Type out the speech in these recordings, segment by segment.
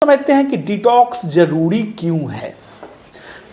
समझते हैं कि डिटॉक्स जरूरी क्यों है।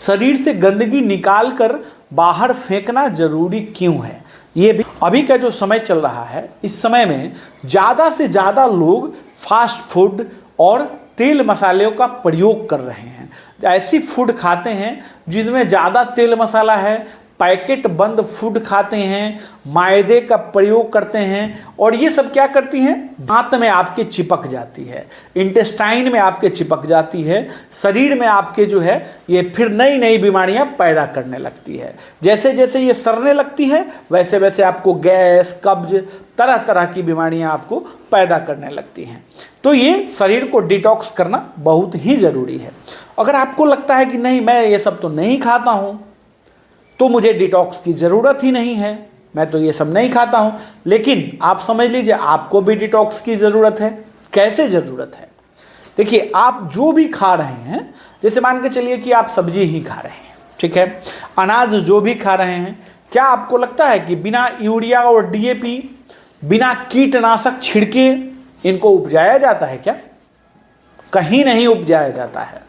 शरीर से गंदगी निकाल कर बाहर फेंकना जरूरी क्यों है। ये भी अभी का जो समय चल रहा है, इस समय में ज़्यादा से ज़्यादा लोग फास्ट फूड और तेल मसालों का प्रयोग कर रहे हैं। ऐसी फूड खाते हैं जिनमें ज़्यादा तेल मसाला है, पैकेट बंद फूड खाते हैं, मैदे का प्रयोग करते हैं, और ये सब क्या करती हैं, दांत में आपके चिपक जाती है, इंटेस्टाइन में आपके चिपक जाती है, शरीर में आपके जो है ये फिर नई नई बीमारियां पैदा करने लगती है। जैसे जैसे ये सड़ने लगती है वैसे वैसे आपको गैस, कब्ज, तरह तरह की बीमारियां आपको पैदा करने लगती हैं। तो ये शरीर को डिटॉक्स करना बहुत ही ज़रूरी है। अगर आपको लगता है कि नहीं, मैं ये सब तो नहीं खाता हूँ, तो मुझे डिटॉक्स की ज़रूरत ही नहीं है, मैं तो ये सब नहीं खाता हूँ, लेकिन आप समझ लीजिए आपको भी डिटॉक्स की ज़रूरत है। कैसे ज़रूरत है? देखिए, आप जो भी खा रहे हैं, जैसे मान के चलिए कि आप सब्जी ही खा रहे हैं, ठीक है, अनाज जो भी खा रहे हैं, क्या आपको लगता है कि बिना यूरिया और DAP, बिना कीटनाशक छिड़के इनको उपजाया जाता है क्या? कहीं नहीं उपजाया जाता है।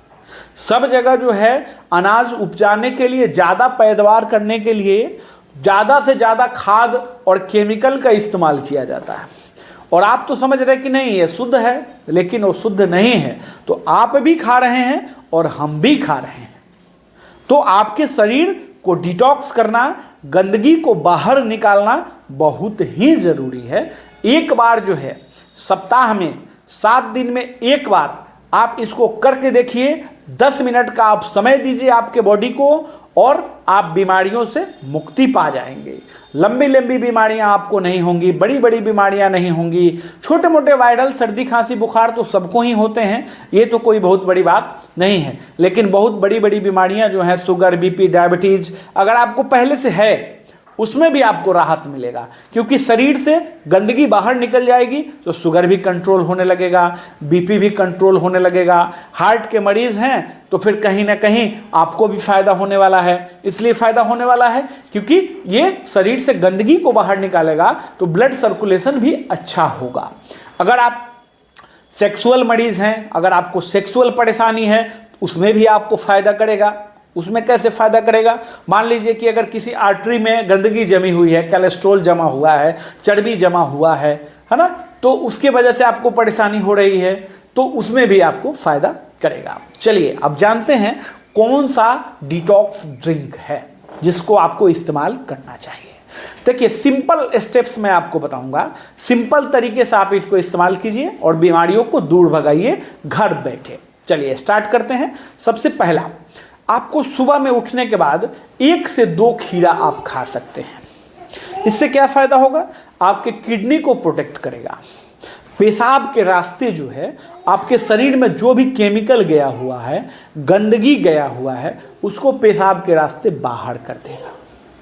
सब जगह जो है अनाज उपजाने के लिए, ज़्यादा पैदावार करने के लिए ज़्यादा से ज़्यादा खाद और केमिकल का इस्तेमाल किया जाता है। और आप तो समझ रहे कि नहीं ये शुद्ध है, लेकिन वो शुद्ध नहीं है। तो आप भी खा रहे हैं और हम भी खा रहे हैं। तो आपके शरीर को डिटॉक्स करना, गंदगी को बाहर निकालना बहुत ही ज़रूरी है। एक बार जो है सप्ताह में 7 दिन में एक बार आप इसको करके देखिए। 10 मिनट का आप समय दीजिए आपके बॉडी को और आप बीमारियों से मुक्ति पा जाएंगे। लंबी लंबी बीमारियां आपको नहीं होंगी, बड़ी बड़ी बीमारियां नहीं होंगी। छोटे मोटे वायरल सर्दी खांसी बुखार तो सबको ही होते हैं, ये तो कोई बहुत बड़ी बात नहीं है। लेकिन बहुत बड़ी बड़ी बीमारियां जो हैं, शुगर, BP, डायबिटीज, अगर आपको पहले से है उसमें भी आपको राहत मिलेगा, क्योंकि शरीर से गंदगी बाहर निकल जाएगी तो शुगर भी कंट्रोल होने लगेगा, BP भी कंट्रोल होने लगेगा। हार्ट के मरीज हैं तो फिर कहीं ना कहीं आपको भी फायदा होने वाला है। इसलिए फायदा होने वाला है क्योंकि ये शरीर से गंदगी को बाहर निकालेगा तो ब्लड सर्कुलेशन भी अच्छा होगा। अगर आप सेक्सुअल मरीज हैं, अगर आपको सेक्सुअल परेशानी है, उसमें भी आपको फायदा करेगा। उसमें कैसे फायदा करेगा? मान लीजिए कि अगर किसी आर्टरी में गंदगी जमी हुई है, कोलेस्ट्रॉल जमा हुआ है, चर्बी जमा हुआ है ना, तो उसके वजह से आपको परेशानी हो रही है, तो उसमें भी आपको फायदा करेगा। चलिए अब जानते हैं कौन सा डिटॉक्स ड्रिंक है जिसको आपको इस्तेमाल करना चाहिए। देखिए, सिंपल स्टेप्स मैं आपको बताऊंगा, सिंपल तरीके से आप इसको इस्तेमाल कीजिए और बीमारियों को दूर भगाइए घर बैठे। चलिए स्टार्ट करते हैं। सबसे पहला, आपको सुबह में उठने के बाद 1 से 2 खीरा आप खा सकते हैं। इससे क्या फायदा होगा? आपके किडनी को प्रोटेक्ट करेगा। पेशाब के रास्ते जो है, आपके शरीर में जो भी केमिकल गया हुआ है, गंदगी गया हुआ है, उसको पेशाब के रास्ते बाहर कर देगा,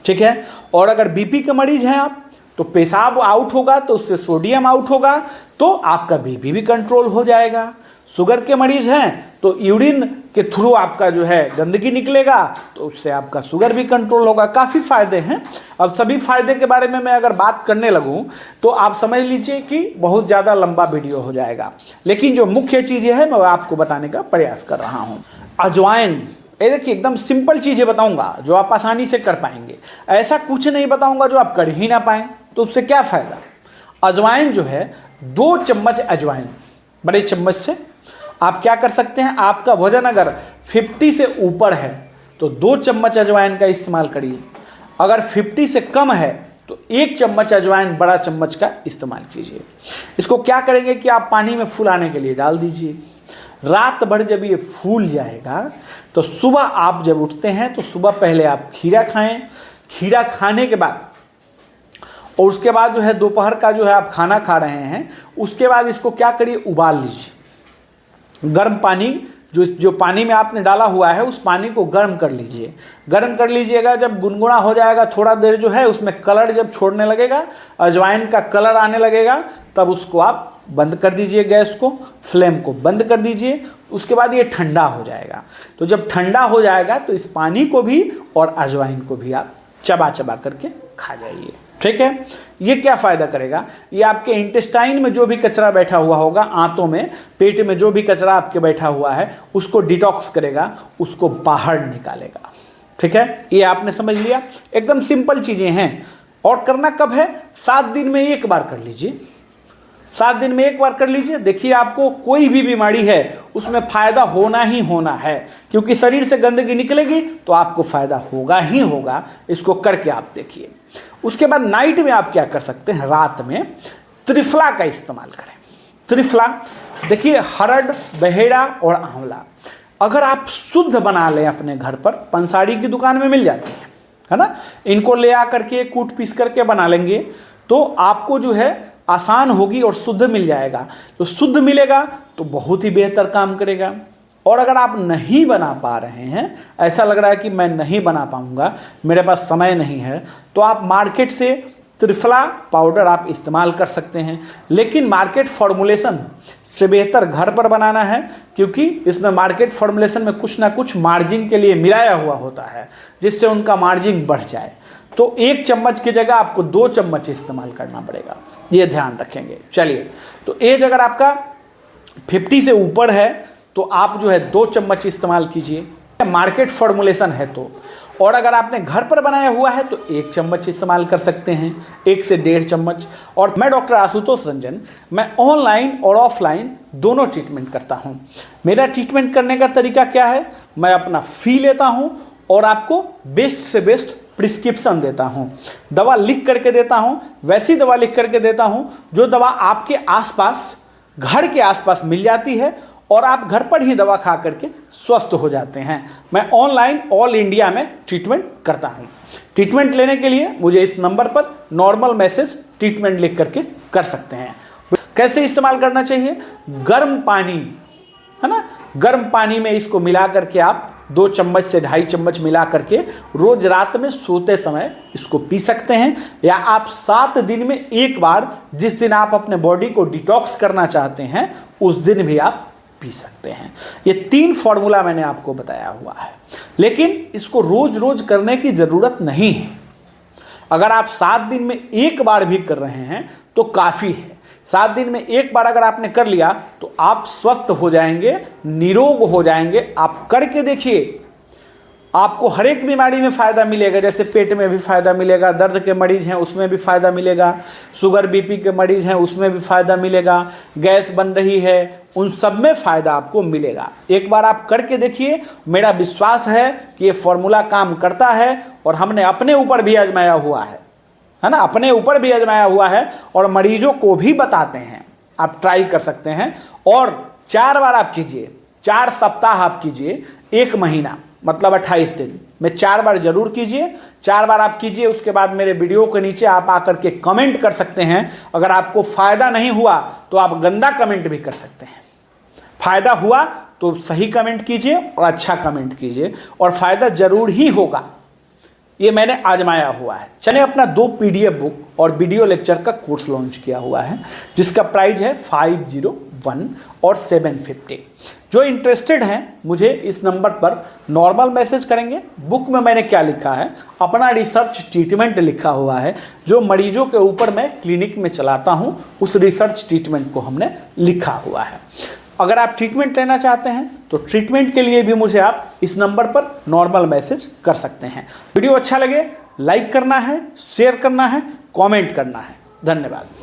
ठीक है। और अगर BP के मरीज हैं आप, तो पेशाब आउट होगा तो उससे सोडियम आउट होगा, तो आपका BP भी कंट्रोल हो जाएगा। शुगर के मरीज हैं तो यूरिन के थ्रू आपका जो है गंदगी निकलेगा, तो उससे आपका शुगर भी कंट्रोल होगा। काफ़ी फायदे हैं। अब सभी फायदे के बारे में मैं अगर बात करने लगूं तो आप समझ लीजिए कि बहुत ज़्यादा लंबा वीडियो हो जाएगा, लेकिन जो मुख्य चीज़ें हैं मैं आपको बताने का प्रयास कर रहा हूँ। अजवाइन, ये देखिए एकदम सिंपल चीज़ें बताऊँगा जो आप आसानी से कर पाएंगे। ऐसा कुछ नहीं बताऊँगा जो आप कर ही ना पाएँ, तो उससे क्या फ़ायदा। अजवाइन जो है, 2 चम्मच अजवाइन बड़े चम्मच से आप क्या कर सकते हैं, आपका वजन अगर 50 से ऊपर है तो 2 चम्मच अजवाइन का इस्तेमाल करिए। अगर 50 से कम है तो 1 चम्मच अजवाइन बड़ा चम्मच का इस्तेमाल कीजिए। इसको क्या करेंगे कि आप पानी में फुलाने के लिए डाल दीजिए। रात भर जब ये फूल जाएगा तो सुबह आप जब उठते हैं तो सुबह पहले आप खीरा खाएं। खीरा खाने के बाद और उसके बाद जो है दोपहर का जो है आप खाना खा रहे हैं, उसके बाद इसको क्या करिए, उबाल लीजिए। गर्म पानी, जो पानी में आपने डाला हुआ है उस पानी को गर्म कर लीजिए। गर्म कर लीजिएगा, जब गुनगुना हो जाएगा, थोड़ा देर जो है उसमें कलर जब छोड़ने लगेगा, अजवाइन का कलर आने लगेगा, तब उसको आप बंद कर दीजिए, गैस को, फ्लेम को बंद कर दीजिए। उसके बाद ये ठंडा हो जाएगा। तो जब ठंडा हो जाएगा तो इस पानी को भी और अजवाइन को भी आप चबा चबा करके खा जाइए। ठीक है। ये क्या फ़ायदा करेगा, ये आपके इंटेस्टाइन में जो भी कचरा बैठा हुआ होगा, आंतों में, पेट में जो भी कचरा आपके बैठा हुआ है उसको डिटॉक्स करेगा, उसको बाहर निकालेगा। ठीक है, ये आपने समझ लिया। एकदम सिंपल चीज़ें हैं। और करना कब है, 7 दिन में एक बार कर लीजिए, 7 दिन में एक बार कर लीजिए। देखिए आपको कोई भी बीमारी है उसमें फ़ायदा होना ही होना है, क्योंकि शरीर से गंदगी निकलेगी तो आपको फ़ायदा होगा ही होगा। इसको करके आप देखिए। उसके बाद नाइट में आप क्या कर सकते हैं, रात में त्रिफला का इस्तेमाल करें। त्रिफला देखिए, हरड़, बहेड़ा और आंवला अगर आप शुद्ध बना लें अपने घर पर, पंसारी की दुकान में मिल जाती है ना, इनको ले आ करके कूट पीस करके बना लेंगे तो आपको जो है आसान होगी और शुद्ध मिल जाएगा। तो शुद्ध मिलेगा तो बहुत ही बेहतर काम करेगा। और अगर आप नहीं बना पा रहे हैं, ऐसा लग रहा है कि मैं नहीं बना पाऊंगा, मेरे पास समय नहीं है, तो आप मार्केट से त्रिफला पाउडर आप इस्तेमाल कर सकते हैं। लेकिन मार्केट फॉर्मुलेशन से बेहतर घर पर बनाना है, क्योंकि इसमें मार्केट फॉर्मुलेशन में कुछ ना कुछ मार्जिन के लिए मिलाया हुआ होता है, जिससे उनका मार्जिन बढ़ जाए। तो 1 चम्मच की जगह आपको 2 चम्मच इस्तेमाल करना पड़ेगा, ये ध्यान रखेंगे। चलिए, तो एज अगर आपका 50 से ऊपर है तो आप जो है 2 चम्मच इस्तेमाल कीजिए, मार्केट फॉर्मुलेशन है तो। और अगर आपने घर पर बनाया हुआ है तो 1 चम्मच इस्तेमाल कर सकते हैं, 1 से 1.5 चम्मच। और मैं डॉक्टर आशुतोष रंजन, मैं ऑनलाइन और ऑफलाइन दोनों ट्रीटमेंट करता हूँ। मेरा ट्रीटमेंट करने का तरीका क्या है, मैं अपना फ़ी लेता हूँ और आपको बेस्ट से बेस्ट प्रिस्क्रिप्शन देता हूँ, दवा लिख करके देता हूँ, वैसी दवा लिख करके देता हूँ जो दवा आपके आसपास, घर के आसपास मिल जाती है और आप घर पर ही दवा खा करके स्वस्थ हो जाते हैं। मैं ऑनलाइन ऑल इंडिया में ट्रीटमेंट करता हूँ। ट्रीटमेंट लेने के लिए मुझे इस नंबर पर नॉर्मल मैसेज ट्रीटमेंट लिख करके कर सकते हैं। कैसे इस्तेमाल करना चाहिए, गर्म पानी है ना, गर्म पानी में इसको मिला करके आप 2 चम्मच से 2.5 चम्मच मिला करके रोज रात में सोते समय इसको पी सकते हैं। या आप 7 दिन में एक बार, जिस दिन आप अपने बॉडी को डिटॉक्स करना चाहते हैं उस दिन भी आप पी सकते हैं। ये 3 फॉर्मूला मैंने आपको बताया हुआ है, लेकिन इसको रोज रोज करने की ज़रूरत नहीं है। अगर आप 7 दिन में एक बार भी कर रहे हैं तो काफ़ी है। 7 दिन में एक बार अगर आपने कर लिया तो आप स्वस्थ हो जाएंगे, निरोग हो जाएंगे। आप करके देखिए, आपको हर एक बीमारी में फ़ायदा मिलेगा। जैसे पेट में भी फ़ायदा मिलेगा, दर्द के मरीज़ हैं उसमें भी फ़ायदा मिलेगा, शुगर बीपी के मरीज़ हैं उसमें भी फ़ायदा मिलेगा, गैस बन रही है उन सब में फ़ायदा आपको मिलेगा। एक बार आप करके देखिए, मेरा विश्वास है कि ये फॉर्मूला काम करता है और हमने अपने ऊपर भी आजमाया हुआ है ना, अपने ऊपर भी आजमाया हुआ है और मरीजों को भी बताते हैं। आप ट्राई कर सकते हैं और 4 बार आप कीजिए, 4 सप्ताह आप कीजिए, 1 महीना मतलब 28 दिन में 4 बार जरूर कीजिए। 4 बार आप कीजिए, उसके बाद मेरे वीडियो के नीचे आप आकर के कमेंट कर सकते हैं। अगर आपको फ़ायदा नहीं हुआ तो आप गंदा कमेंट भी कर सकते हैं। फ़ायदा हुआ तो सही कमेंट कीजिए और अच्छा कमेंट कीजिए, और फ़ायदा ज़रूर ही होगा। ये मैंने आजमाया हुआ है। चलिए, अपना 2 PDF बुक और वीडियो लेक्चर का कोर्स लॉन्च किया हुआ है, जिसका प्राइस है 501 और 750। जो इंटरेस्टेड हैं मुझे इस नंबर पर नॉर्मल मैसेज करेंगे। बुक में मैंने क्या लिखा है, अपना रिसर्च ट्रीटमेंट लिखा हुआ है, जो मरीजों के ऊपर मैं क्लिनिक में चलाता हूँ, उस रिसर्च ट्रीटमेंट को हमने लिखा हुआ है। अगर आप ट्रीटमेंट लेना चाहते हैं तो ट्रीटमेंट के लिए भी मुझे आप इस नंबर पर नॉर्मल मैसेज कर सकते हैं। वीडियो अच्छा लगे लाइक करना है, शेयर करना है, कमेंट करना है। धन्यवाद।